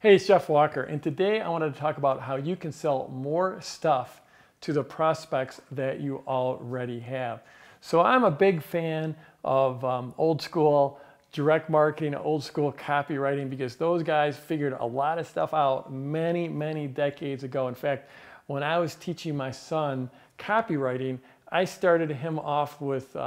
Hey, it's Jeff Walker, and today I wanted to talk about how you can sell more stuff to the prospects that you already have. So I'm a big fan of old school direct marketing, old school copywriting, because those guys figured a lot of stuff out many, many decades ago. In fact, when I was teaching my son copywriting, I started him off with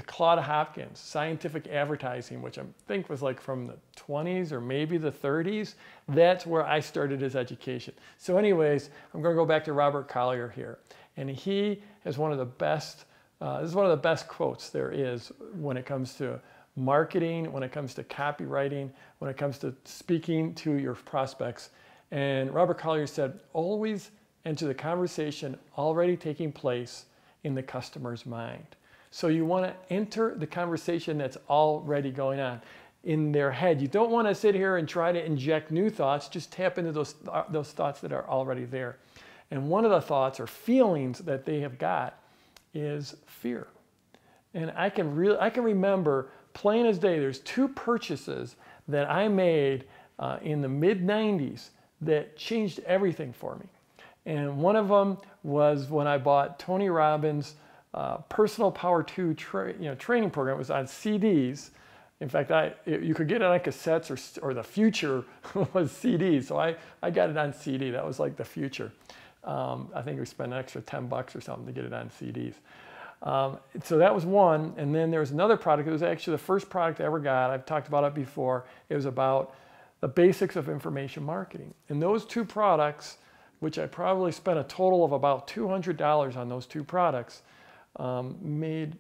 Claude Hopkins, scientific advertising, which I think was like from the 20s or maybe the 30s. That's where I started his education. So anyways, I'm going to go back to Robert Collier here. And he is one of the best, this is one of the best quotes there is when it comes to marketing, when it comes to copywriting, when it comes to speaking to your prospects. And Robert Collier said, always enter the conversation already taking place in the customer's mind. So you want to enter the conversation that's already going on in their head. You don't want to sit here and try to inject new thoughts. Just tap into those thoughts that are already there. And one of the thoughts or feelings that they have got is fear. And I can remember plain as day, there's two purchases that I made in the mid-90s that changed everything for me. And one of them was when I bought Tony Robbins' Personal Power 2 training program. It was on CDs. In fact, you could get it on cassettes, or the future was CDs. So I got it on CD. That was like the future. I think we spent an extra $10 or something to get it on CDs. So that was one. And then there was another product. It was actually the first product I ever got. I've talked about it before. It was about the basics of information marketing. And those two products, which I probably spent a total of about $200 on those two products, I've made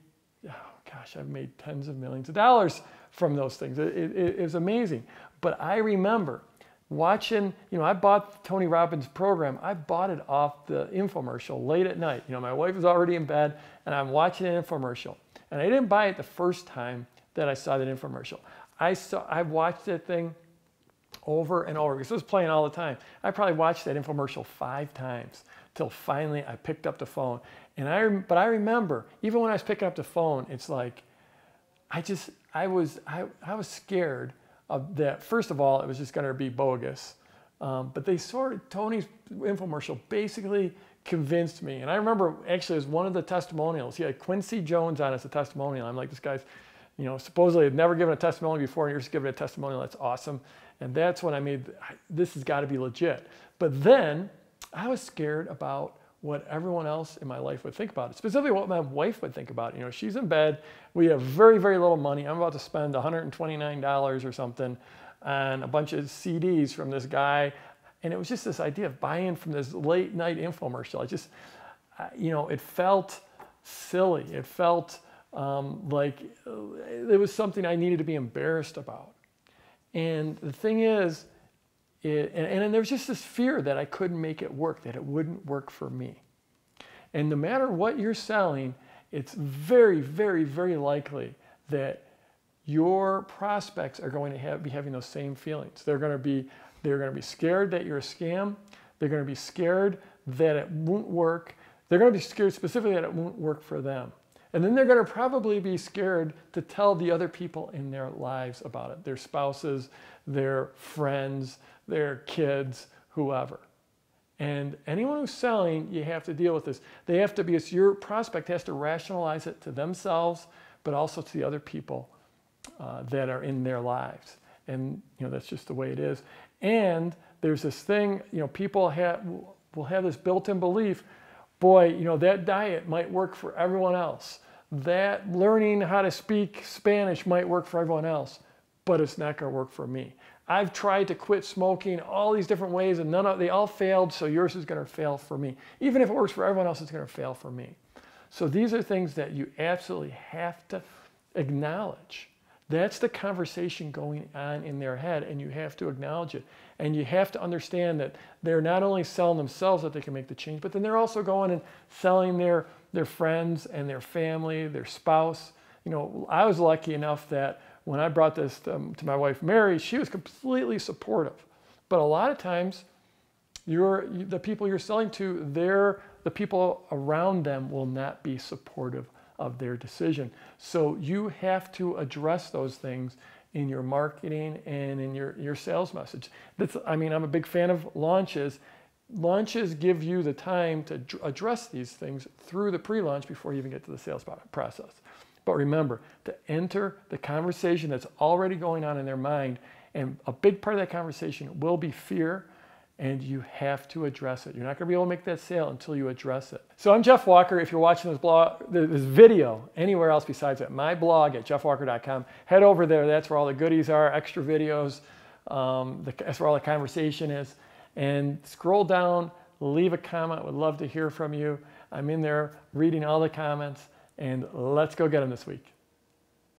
tens of millions of dollars from those things. It was amazing. But I remember watching, I bought Tony Robbins' program. I bought it off the infomercial late at night. My wife was already in bed and I'm watching an infomercial. And I didn't buy it the first time that I saw that infomercial. I watched that thing over and over because it was playing all the time. I probably watched that infomercial 5 times till finally I picked up the phone. But I remember, even when I was picking up the phone, it's like, I was scared of that. First of all, it was just going to be bogus. But Tony's infomercial basically convinced me. And I remember actually as one of the testimonials, he had Quincy Jones on as a testimonial. I'm like, this guy's, supposedly had never given a testimonial before, and you're just giving a testimonial. That's awesome. And that's when I made, this has got to be legit. But then I was scared about what everyone else in my life would think about it, specifically what my wife would think about it. She's in bed. We have very, very little money. I'm about to spend $129 or something on a bunch of CDs from this guy. And it was just this idea of buying from this late night infomercial. It felt silly. It felt like it was something I needed to be embarrassed about. And the thing is, and there was just this fear that I couldn't make it work, that it wouldn't work for me. And no matter what you're selling, it's very, very, very likely that your prospects are going to be having those same feelings. They're going to be scared that you're a scam. They're going to be scared that it won't work. They're going to be scared specifically that it won't work for them. And then they're going to probably be scared to tell the other people in their lives about it, their spouses, their friends, their kids, whoever. And anyone who's selling, you have to deal with this. Your prospect has to rationalize it to themselves, but also to the other people that are in their lives. And that's just the way it is. And there's this thing, people will have this built-in belief, boy, that diet might work for everyone else. That learning how to speak Spanish might work for everyone else, but it's not going to work for me. I've tried to quit smoking all these different ways and they all failed, so yours is going to fail for me. Even if it works for everyone else, it's going to fail for me. So these are things that you absolutely have to acknowledge. That's the conversation going on in their head, and you have to acknowledge it. And you have to understand that they're not only selling themselves that they can make the change, but then they're also going and selling their friends and their family, their spouse. I was lucky enough that when I brought this to my wife, Mary, she was completely supportive. But a lot of times, the people you're selling to, the people around them will not be supportive of their decision. So you have to address those things in your marketing and in your sales message. I'm a big fan of launches. Launches give you the time to address these things through the pre-launch before you even get to the sales process. But remember to enter the conversation that's already going on in their mind, and a big part of that conversation will be fear, and you have to address it. You're not going to be able to make that sale until you address it. So I'm Jeff Walker. If you're watching this video anywhere else besides at my blog at jeffwalker.com, head over there. That's where all the goodies are, extra videos. That's where all the conversation is. And scroll down, leave a comment. Would love to hear from you. I'm in there reading all the comments, and let's go get them this week.